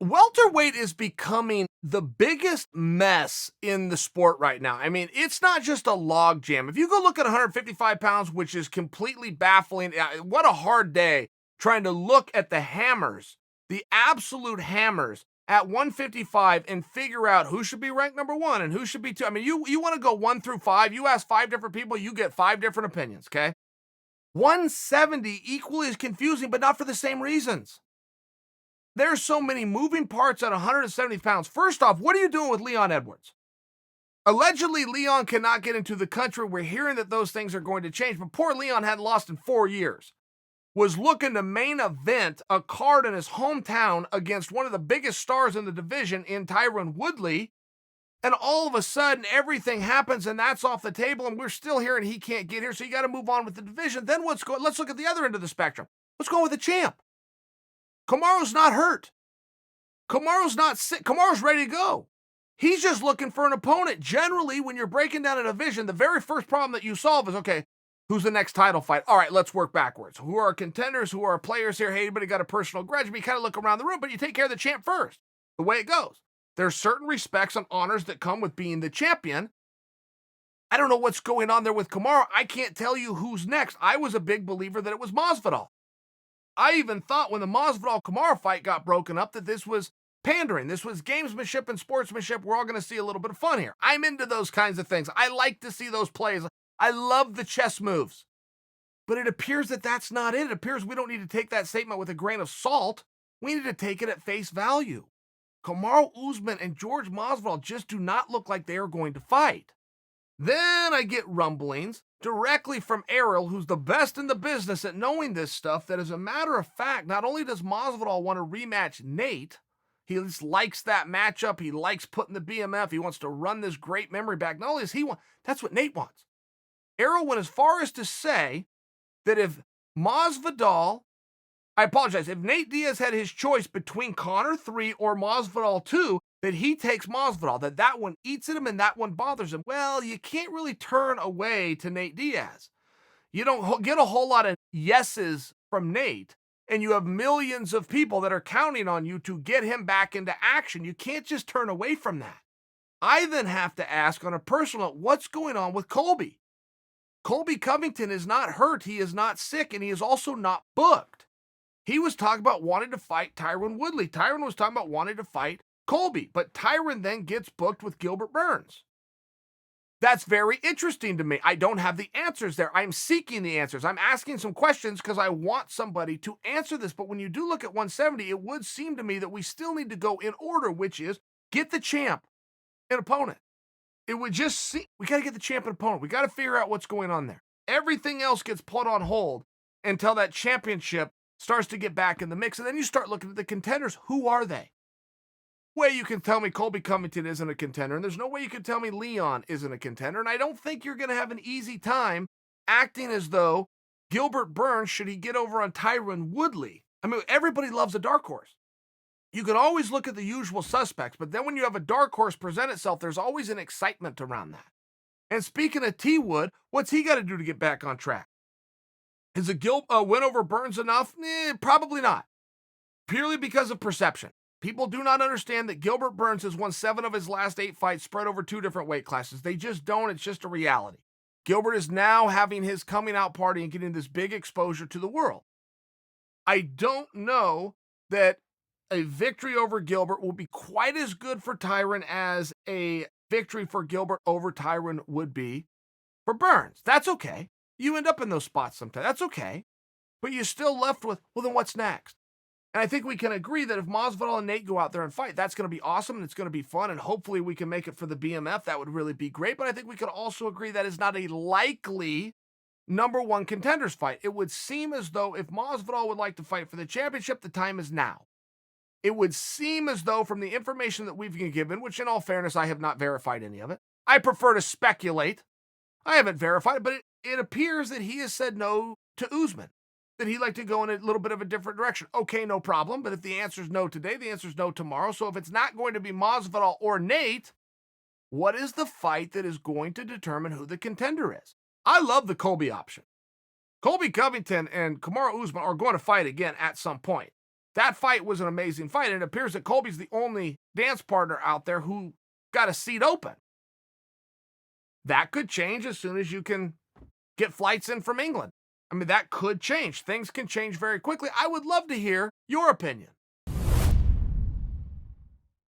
Welterweight is becoming the biggest mess in the sport right now. I mean, it's not just a log jam. If you go look at 155 pounds, which is completely baffling, what a hard day trying to look at the hammers, the absolute hammers at 155 and figure out who should be ranked number one and who should be two. I mean, you want to go 1 through 5, you ask 5 different people, you get 5 different opinions, okay? 170 equally is confusing, but not for the same reasons. There's so many moving parts at 170 pounds. First off, what are you doing with Leon Edwards? Allegedly, Leon cannot get into the country. We're hearing that those things are going to change, but poor Leon hadn't lost in 4 years. Was looking to main event a card in his hometown against one of the biggest stars in the division in Tyron Woodley, and all of a sudden everything happens and that's off the table, and we're still hearing he can't get here, so you got to move on with the division. Then let's look at the other end of the spectrum. What's going with the champ? Kamaru's not hurt. Kamaru's not sick. Kamaru's ready to go. He's just looking for an opponent. Generally, when you're breaking down a division, the very first problem that you solve is, okay, who's the next title fight? All right, let's work backwards. Who are our contenders? Who are our players here? Hey, anybody got a personal grudge? But you kind of look around the room, but you take care of the champ first. The way it goes. There's certain respects and honors that come with being the champion. I don't know what's going on there with Kamaru. I can't tell you who's next. I was a big believer that it was Masvidal. I even thought when the Masvidal-Kamaru fight got broken up that this was pandering. This was gamesmanship and sportsmanship. We're all going to see a little bit of fun here. I'm into those kinds of things. I like to see those plays. I love the chess moves. But it appears that that's not it. It appears we don't need to take that statement with a grain of salt. We need to take it at face value. Kamaru Usman and George Masvidal just do not look like they are going to fight. Then I get rumblings directly from Errol, who's the best in the business at knowing this stuff, that as a matter of fact, not only does Masvidal want to rematch Nate, he just likes that matchup. He likes putting the BMF. He wants to run this great memory back. Not only does he want, that's what Nate wants. Errol went as far as to say that if Masvidal, I apologize, if Nate Diaz had his choice between Conor 3 or Masvidal 2, that he takes Masvidal, that one eats at him and that one bothers him. Well, you can't really turn away to Nate Diaz. You don't get a whole lot of yeses from Nate, and you have millions of people that are counting on you to get him back into action. You can't just turn away from that. I then have to ask on a personal note, what's going on with Colby? Colby Covington is not hurt, he is not sick, and he is also not booked. He was talking about wanting to fight Tyron Woodley. Tyron was talking about wanting to fight Colby, but Tyron then gets booked with Gilbert Burns. That's very interesting to me. I don't have the answers there. I'm seeking the answers. I'm asking some questions because I want somebody to answer this. But when you do look at 170, it would seem to me that we still need to go in order, which is get the champ an opponent. It would just see, we got to get the champ an opponent. We got to figure out what's going on there. Everything else gets put on hold until that championship starts to get back in the mix. And then you start looking at the contenders. Who are they? Way you can tell me Colby Covington isn't a contender, and there's no way you can tell me Leon isn't a contender, and I don't think you're going to have an easy time acting as though Gilbert Burns, should he get over on Tyron Woodley. I mean, everybody loves a dark horse. You can always look at the usual suspects, but then when you have a dark horse present itself, there's always an excitement around that. And speaking of T. Wood, what's he got to do to get back on track? Is a win over Burns enough? Probably not. Purely because of perception. People do not understand that Gilbert Burns has won 7 of his last 8 fights spread over 2 different weight classes. They just don't. It's just a reality. Gilbert is now having his coming out party and getting this big exposure to the world. I don't know that a victory over Gilbert will be quite as good for Tyron as a victory for Gilbert over Tyron would be for Burns. That's okay. You end up in those spots sometimes. That's okay. But you're still left with, well, then what's next? And I think we can agree that if Masvidal and Nate go out there and fight, that's going to be awesome and it's going to be fun, and hopefully we can make it for the BMF. That would really be great. But I think we could also agree that is not a likely number 1 contenders fight. It would seem as though if Masvidal would like to fight for the championship, the time is now. It would seem as though from the information that we've been given, which in all fairness, I have not verified any of it. I prefer to speculate. I haven't verified it, but it appears that he has said no to Usman. That he'd like to go in a little bit of a different direction. Okay, no problem. But if the answer is no today, the answer is no tomorrow. So if it's not going to be Masvidal or Nate, what is the fight that is going to determine who the contender is? I love the Colby option. Colby Covington and Kamaru Usman are going to fight again at some point. That fight was an amazing fight, and it appears that Colby's the only dance partner out there who got a seat open. That could change as soon as you can get flights in from England. I mean, that could change. Things can change very quickly. I would love to hear your opinion.